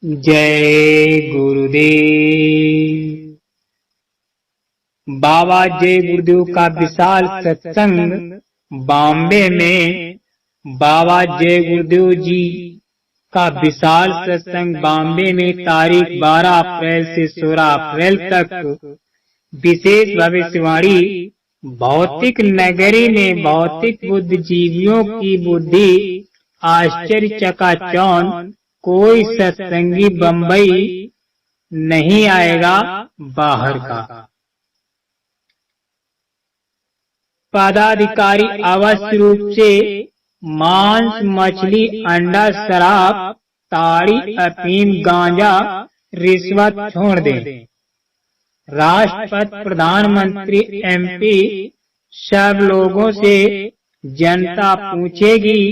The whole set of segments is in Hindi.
जय गुरुदेव। बाबा जय गुरुदेव का विशाल सत्संग बॉम्बे में। बाबा जय गुरुदेव जी का विशाल सत्संग बॉम्बे में तारीख 12 अप्रैल से 16 अप्रैल तक। विशेष भविष्यवाणी, भौतिक नगरी में भौतिक बुद्धिजीवियों की बुद्धि आश्चर्य चकाचौंध। कोई सत्संगी बंबई नहीं आएगा बाहर का। पदाधिकारी अवश्य रूप से मांस, मछली, अंडा, शराब, ताड़ी, अफीम, गांजा, रिश्वत छोड़ दें। राष्ट्रपति, प्रधानमंत्री, एमपी सब लोगों से जनता पूछेगी,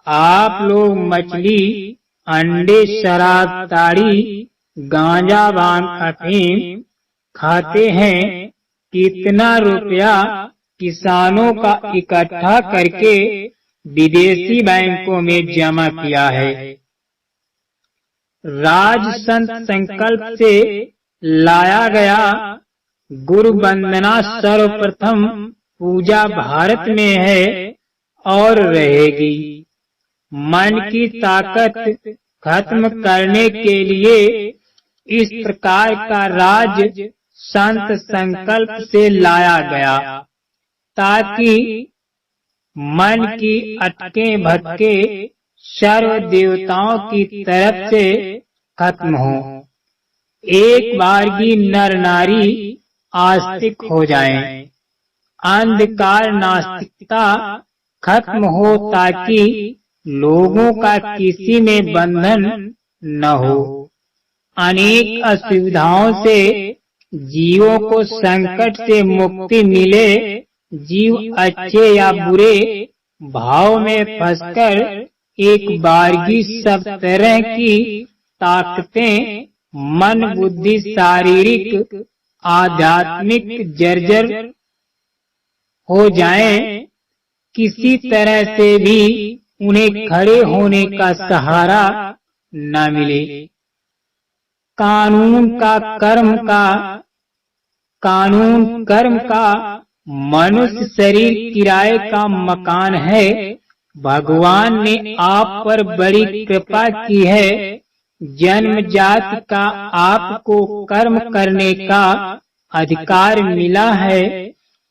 आप लोग मछली, अंडे, शराब, ताड़ी, गांजा, भांग, अफीम खाते हैं? कितना रुपया किसानों का इकट्ठा करके विदेशी बैंकों में जमा किया है? राज संत संकल्प से लाया गया गुरु वंदना सर्वप्रथम पूजा भारत में है और रहेगी। मन की ताकत खत्म करने के लिए इस प्रकार का राज संत संकल्प से लाया गया, ताकि मन की अटके भटके सर्व देवताओं की तरफ से खत्म हो। एक बार की नर नारी आस्तिक हो जाएं, अंधकार नास्तिकता खत्म हो, ताकि लोगों का किसी में बंधन न हो। अनेक असुविधाओं से जीवों को संकट से मुक्ति मिले। जीव अच्छे या बुरे भाव में फंसकर एक बारगी सब तरह की ताकतें मन, बुद्धि, शारीरिक, आध्यात्मिक जर्जर हो जाएं, किसी तरह से भी उन्हें खड़े होने का सहारा न मिले। कानून कर्म का मनुष्य शरीर किराए का मकान है। भगवान ने आप पर बड़ी कृपा की है। जन्मजात का आपको कर्म करने का अधिकार मिला है।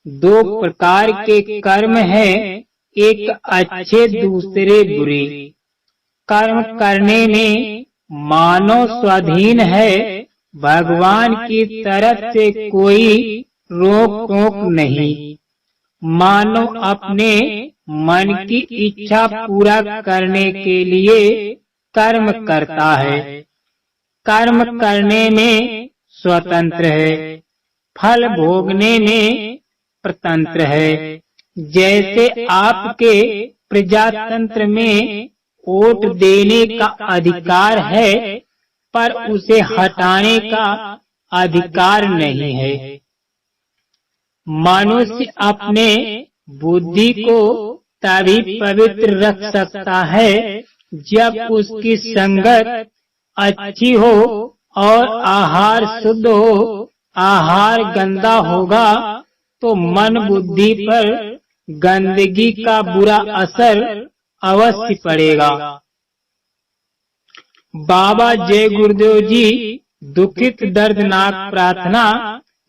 दो प्रकार के कर्म हैं, एक अच्छे, दूसरे बुरे। कर्म करने में मानव स्वाधीन है। भगवान की तरफ से कोई रोक टोक नहीं। मानव अपने मन की इच्छा पूरा करने के लिए कर्म करता है। कर्म करने में स्वतंत्र है, फल भोगने में प्रतंत्र है। जैसे आपके प्रजातंत्र में वोट देने का अधिकार है, पर उसे हटाने का अधिकार नहीं है। मनुष्य अपने बुद्धि को तभी पवित्र रख सकता है जब उसकी संगत अच्छी हो और आहार शुद्ध हो। आहार गंदा होगा तो मन बुद्धि पर गंदगी का बुरा असर अवश्य पड़ेगा। बाबा जय गुरुदेव जी दुखित दर्दनाक प्रार्थना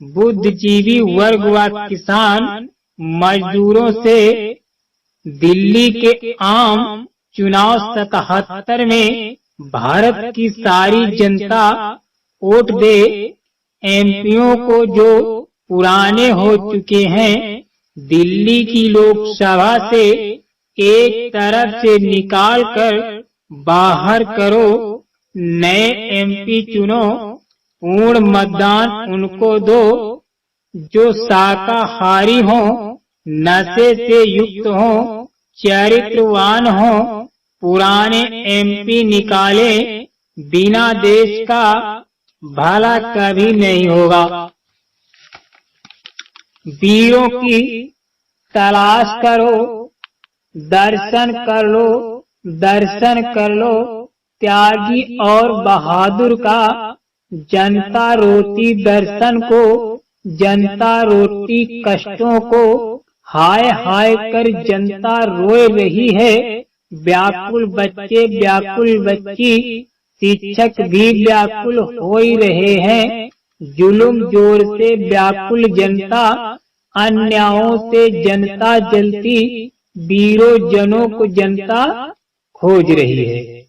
बुद्धिजीवी वर्ग व किसान मजदूरों से दिल्ली के आम चुनाव 77 में भारत की सारी जनता वोट दे। एमपीओ को जो पुराने हो चुके हैं, दिल्ली की लोकसभा से एक तरफ से निकाल कर बाहर करो। नए एमपी चुनो, पूर्ण मतदान उनको दो जो शाकाहारी हो, नशे से युक्त हो, चरित्रवान हो। पुराने एमपी निकाले बिना देश का भला कभी नहीं होगा। वीरों की तलाश करो, दर्शन कर लो, दर्शन कर लो, त्यागी और बहादुर का जनता रोती दर्शन को, जनता रोती कष्टों को, हाय हाय कर जनता रोए रही है। व्याकुल बच्चे व्याकुल बच्ची, शिक्षक भी व्याकुल हो ही रहे हैं। जुल्म जोर से व्याकुल जनता, अन्यायों से जनता जलती, वीरों जनों को जनता खोज रही है।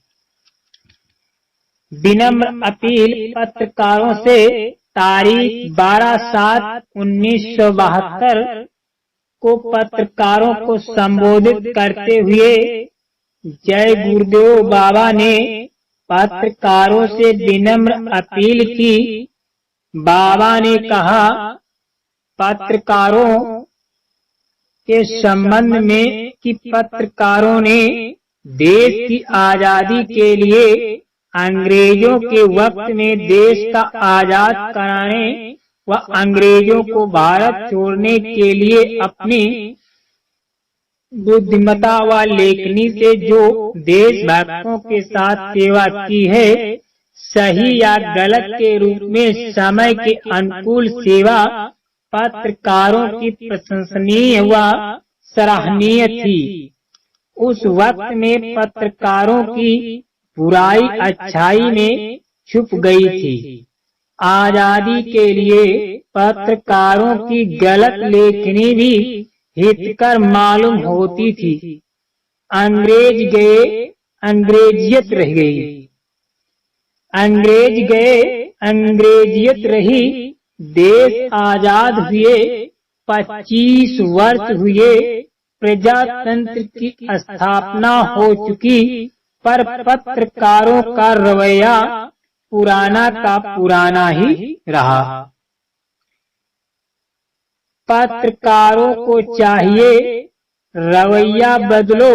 विनम्र अपील पत्रकारों से, तारीख 12/7/1972 को पत्रकारों को संबोधित करते हुए जय गुरुदेव बाबा ने पत्रकारों से विनम्र अपील की। बाबा ने कहा, पत्रकारों के संबंध में कि पत्रकारों ने देश की आजादी के लिए अंग्रेजों के वक्त में देश का आजाद कराने व अंग्रेजों को भारत छोड़ने के लिए अपनी बुद्धिमत्ता व लेखनी से जो देशभक्तों के साथ सेवा की है, सही या गलत के रूप में समय के अनुकूल सेवा पत्रकारों की प्रशंसनीय व सराहनीय थी। उस वक्त में पत्रकारों की बुराई अच्छाई में छुप गई थी। आजादी के लिए पत्रकारों की गलत लेखनी भी हितकर मालूम होती थी। अंग्रेज गए, अंग्रेजियत रह गई। अंग्रेज गए, अंग्रेजियत रही। देश आजाद हुए 25 वर्ष हुए, प्रजातंत्र की स्थापना हो चुकी, पर पत्रकारों का रवैया पुराना का पुराना ही रहा। पत्रकारों को चाहिए रवैया बदलो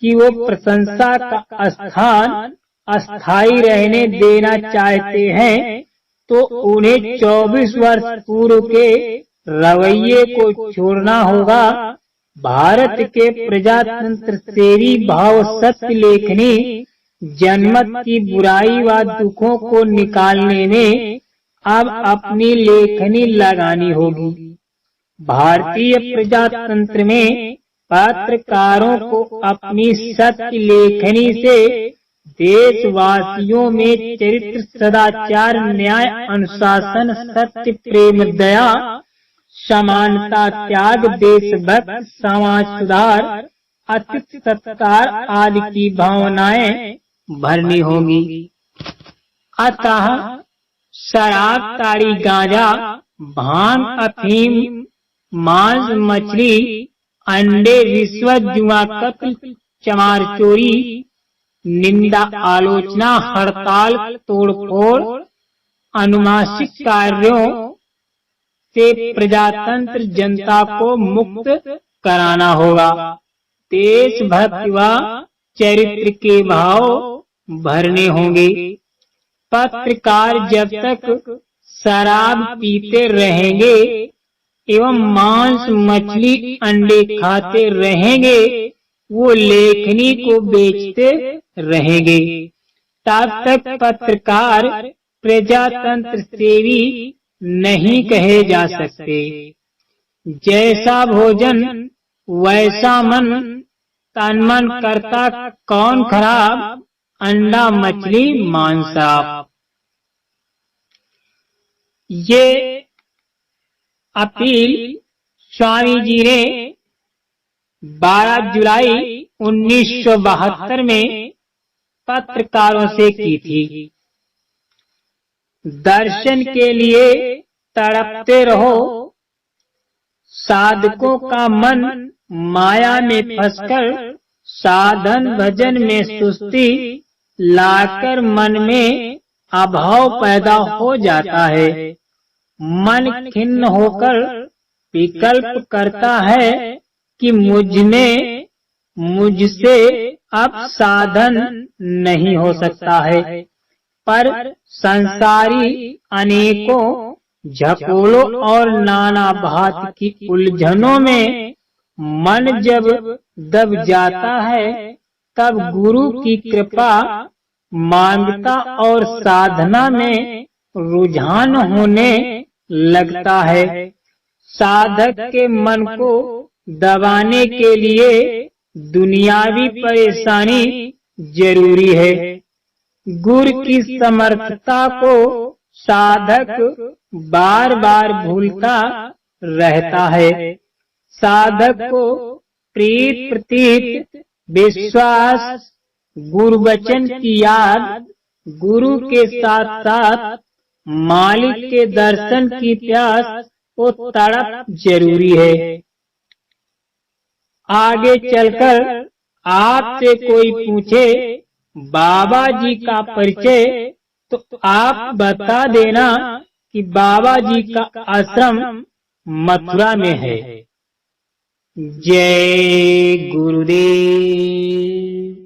कि वो प्रशंसा का स्थान अस्थायी रहने देना चाहते हैं, तो उन्हें 24 वर्ष पूर्व के रवैये को छोड़ना होगा। भारत के प्रजातंत्र सेवी भाव सत्य लेखनी जनमत की बुराई व दुखों को निकालने में अब अपनी लेखनी लगानी होगी। भारतीय प्रजातंत्र में पत्रकारों को अपनी सत्य लेखनी से देशवासियों में चरित्र, सदाचार, न्याय, अनुशासन, सत्य, प्रेम, दया, समानता, त्याग, देशभक्त, समाज सुधार, अतिथि सत्कार आदि की भावनाएं भरनी होगी। अतः शराब, ताड़ी, गांजा, भांग, अफीम, मांस, मछली, अंडे, रिश्वत, जुआ, कत्ल, चमार, चोरी, निंदा, आलोचना, हड़ताल, तोड़फोड़, अनुमानिक कार्यों से प्रजातंत्र जनता को मुक्त कराना होगा। देशभक्ति व चरित्र के भाव भरने होंगे। पत्रकार जब तक शराब पीते रहेंगे एवं मांस, मछली, अंडे खाते रहेंगे, वो लेखनी को बेचते रहेंगे। तब तक पत्रकार प्रजातंत्र सेवी नहीं कहे जा सकते। जैसा भोजन वैसा मन, तन मन करता कौन खराब, अंडा, मछली, मांस, आप। ये अपील स्वामी जी ने 12 जुलाई 1972 में पत्रकारों से की थी। दर्शन के लिए तड़पते रहो, साधकों का मन माया में फंसकर साधन भजन में सुस्ती लाकर मन में अभाव पैदा हो जाता है। मन खिन्न होकर विकल्प करता है कि मुझसे अब साधन नहीं हो सकता है। पर संसारी अनेकों झकोलों और नाना भांति की उलझनों में मन जब दब जाता है, तब गुरु की कृपा मांगता और साधना में रुझान होने लगता है। साधक के मन को दबाने के लिए दुनियावी परेशानी जरूरी है। गुरु की समर्थता को साधक बार बार भूलता रहता है। साधक को प्रीत प्रतीत विश्वास, गुरु वचन की याद, गुरु के साथ साथ मालिक के दर्शन की प्यास को तड़प जरूरी है। आगे चलकर आपसे कोई पूछे बाबा जी का परिचय, तो आप बता देना कि बाबा जी का आश्रम मथुरा में है। जय गुरुदेव।